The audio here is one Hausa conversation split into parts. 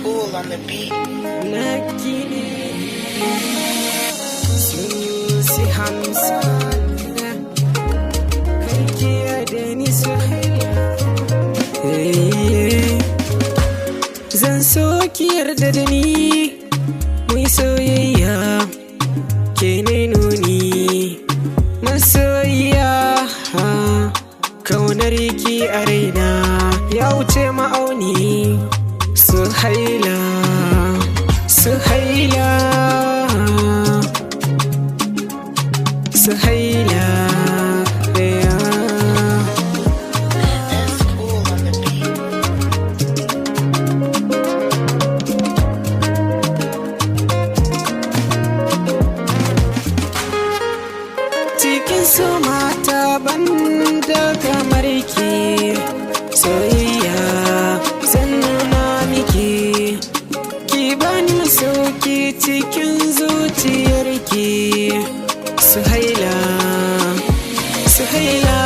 cool on the beat. Lucky Sunusi Hamza Kaikiya da ni Suhaila. Zan so ki yarda da ni muyi soyayya ke ne nuni masoyiya. Kaunar ki a raina ya wuce ma'auni. Suhaila, Suhaila, Suhaila, yeah. That's cool on the beat. Cikin su mata banda kamar ki, soyayya zan nuna miki, ki bani masauki cikin zuciyarki. Suhaila, Suhaila,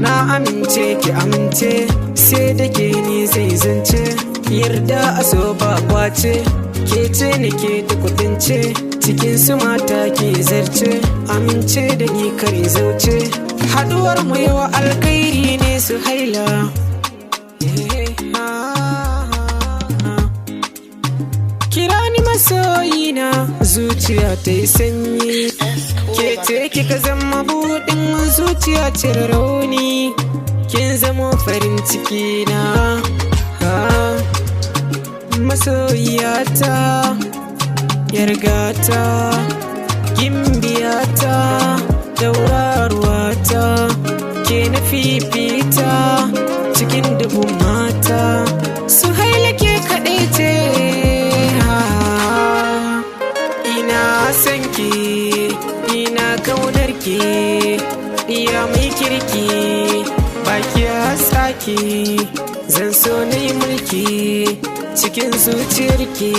na amince ki amince, sai da ke ni zai zance, yarda a so ba kwace, ke ce nake da kudince, cikin su mata ke zarce, amince da ni kare zauce, haduwar mu yawa alkhairi ne. Suhaila, kira ni masoyina, zuciya ta yi sanyi, ke ce kika zama buɗin zuciya cire rauni, kin zama farin ciki na. Masoyiyata, yargata, gimbiyata, dauraruwata, ke na fifita cikin dubun mata. Suhaila ke kaɗai ce, ina son ki, ina kaunar ki, iya mai kirki, baki a saki, zan so na yi mulki cikin zuciyarki,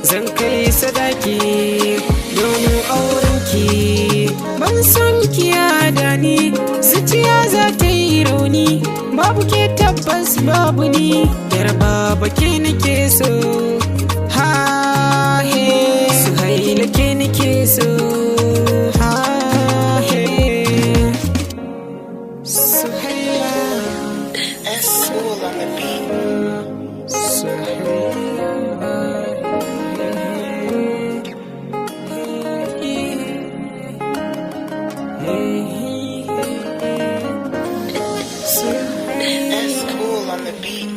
zan kai sadaki domin aurenki. Ban son ki yada ni, zuciya za ta yi rauni, babu ke tabbas babu ni, yarba ke nake so. Ha he, Suhaila ke nake so. Ha he, Suhaila. That's cool on the beat. That's cool on the beat.